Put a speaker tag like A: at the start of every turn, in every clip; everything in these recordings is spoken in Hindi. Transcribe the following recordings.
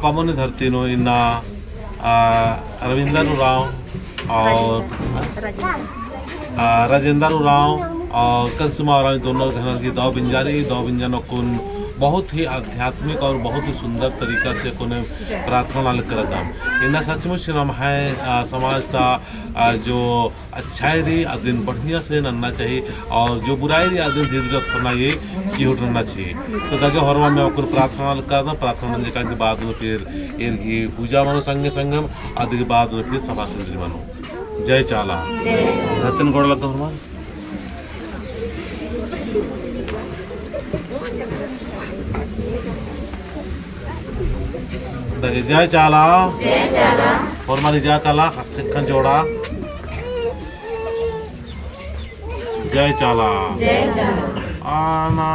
A: पापमोनी धरती नो इन्ना रविंद्र राव और राजेंद्र राव और करिश्मा राव दोनों घरन की दो बिंजारी कुन बहुत ही आध्यात्मिक और बहुत ही सुंदर तरीका से कोने प्रार्थना लाल करदाम इन्ना सचमुच नाम है समाज का जो अच्छाई रही दिन बढ़िया से नन्ना चाहिए और जो बुराई रही दिन धीरे धीरे होना ये जीवन रहना चाहिए। तो दगे हरमा में आपको प्रार्थना करना प्रार्थना के बाद में फिर ये पूजा मानो संगे संगम आदि के बाद में फिर सभा सिंद्री मानो जय चाला रतन गोड़ लगता हरमा जय चाला और मानी जा काला जोड़ा जय चाला आना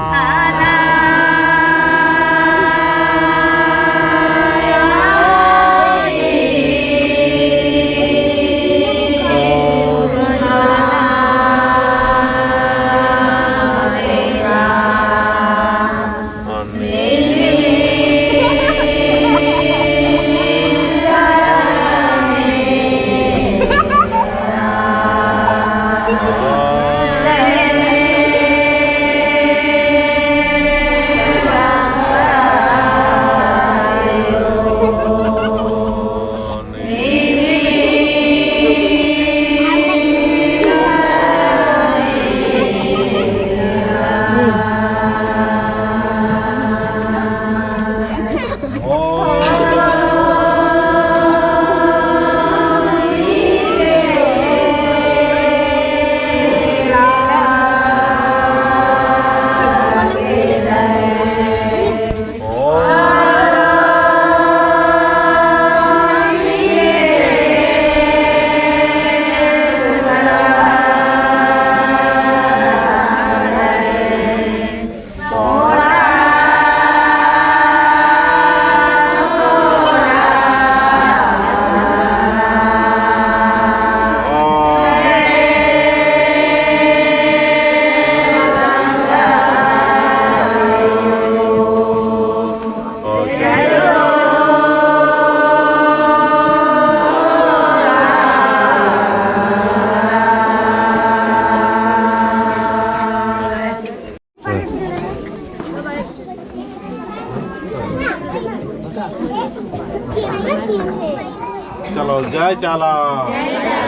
A: चलो जय चाला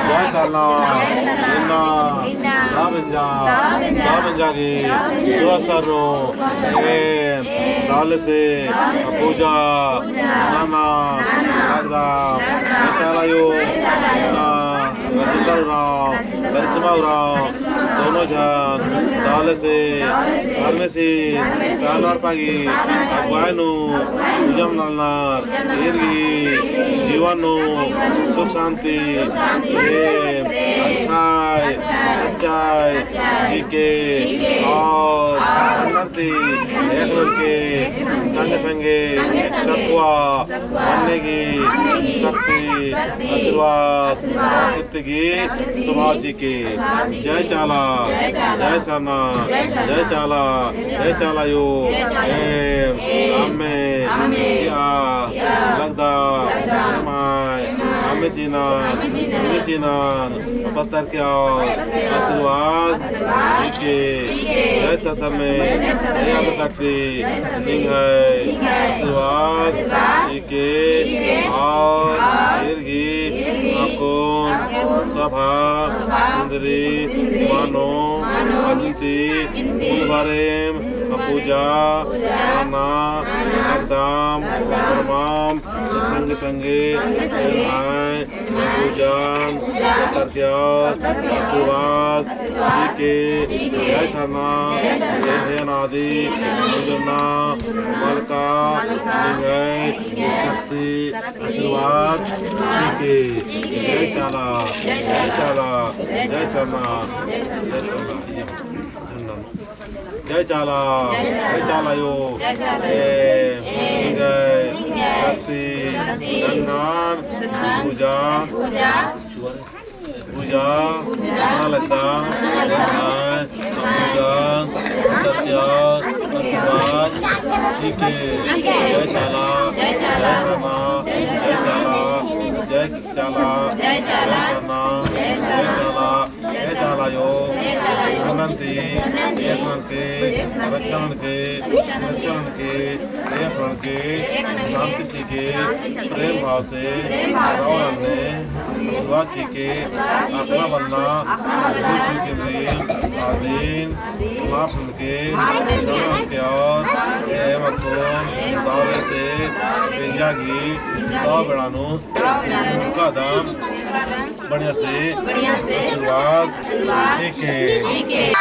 A: जय चाला इन्ना दाबिंजागी सुअसरो दाल से पूजा नाना नागदा चाला यो राजेंद्र राव करिश्मा राव दोनों जन दाल से फार्मेसी कानवार पागी अगवायनु पूजम नालनार इरगी जीवनु सुख शांति प्रेम अच्छाई सच्चाई सीखे और उन्नति एक के संगे संगे सत्वा बनने की शक्ति आशीर्वाद की समाज की जय चाला जय सरना जय चाला यो हमें लगदा हमें जीना पत्थर के आशीर्वाद के जय सतर में जय शक्ति लिंग है आशीर्वाद के और सभा सुंदरी मानो अदिति बारेम पूजा नाना एकदम तमाम संगे संगे पूजन आशीर्वाद के जय शर्मा जय नादि पूजना मलका शक्ति आशीर्वाद के जय चाला जय शर्मा जय चाला यो शक्ति पूजा पूजा लता अमृता सत्य आशीर्वाद ठीक है जय चाला जय शर्मा जय चाला जय शर्मा जय चाला योग अनंती रक्षण के शांति के प्रेम भाव से रावण ने शिवाजी के अपना बनना के लिए आधीन समाप्त के और दावे से बेंजागी दाव बेड़ानू का दाम बढ़िया से आशीर्वाद ठीक है।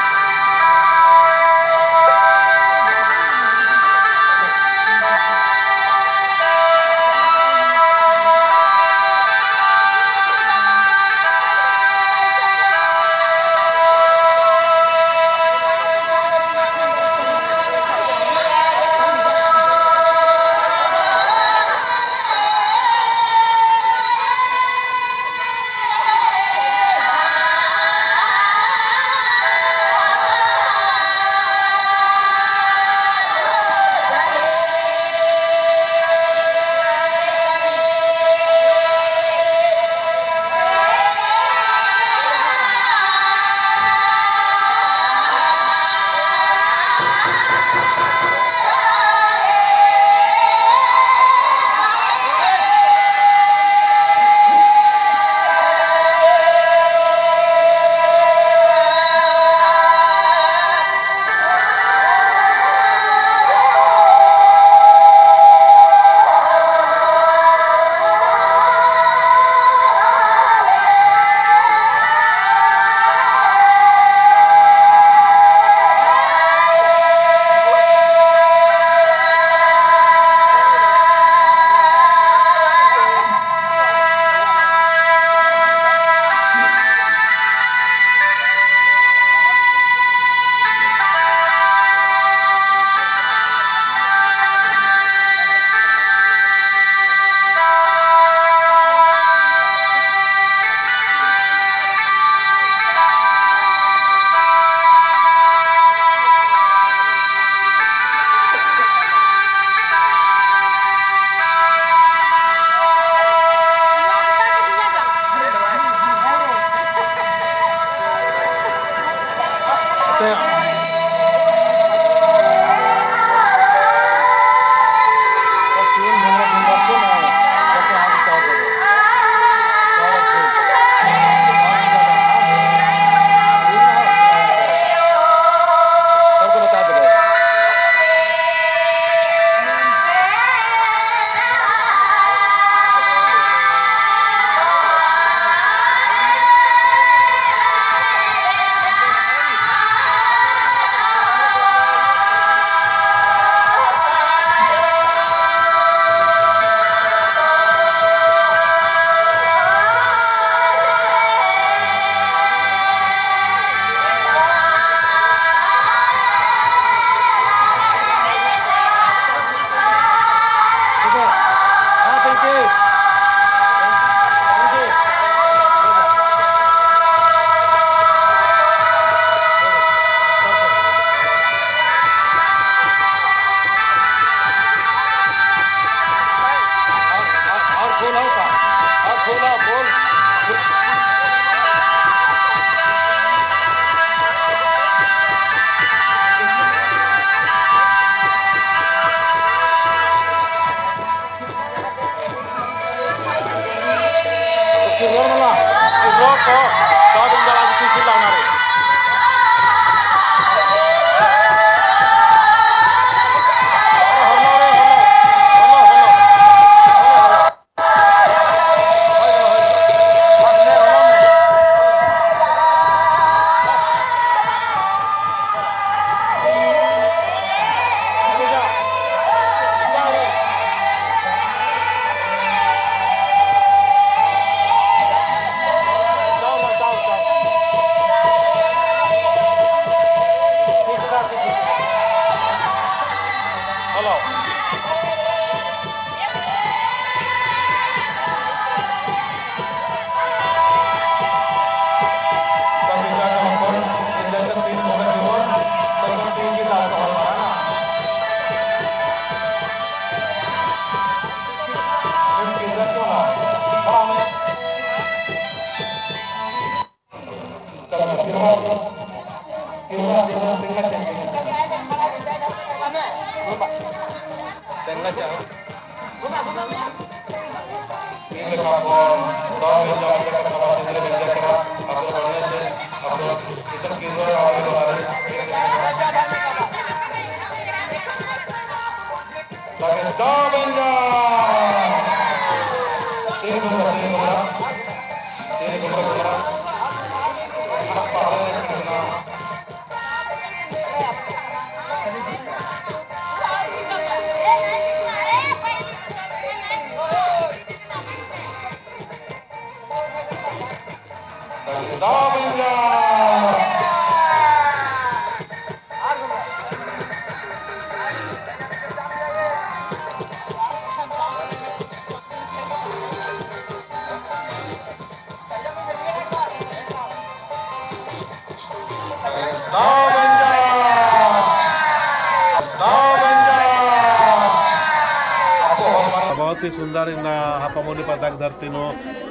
A: बहुत ही सुंदर ना हापामोनी पदक धरती नो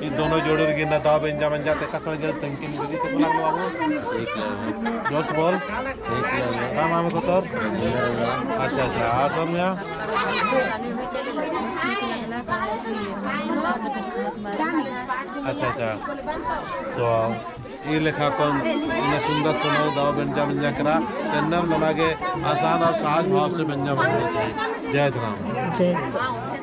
A: ये दोनों जोड़ी गिना दाव बेंजा मंजा ते कसर गेल तंकी निगदी के बोला बाबू जोश बोल का नाम है तोर अच्छा अच्छा और तुम यहाँ अच्छा अच्छा तो ये लेखा कौन इन सुंदर सुनो दाव बेंजा मंजा करा तन्नम नमागे आसान और सहज भाव से बेंजा मंजा जय राम।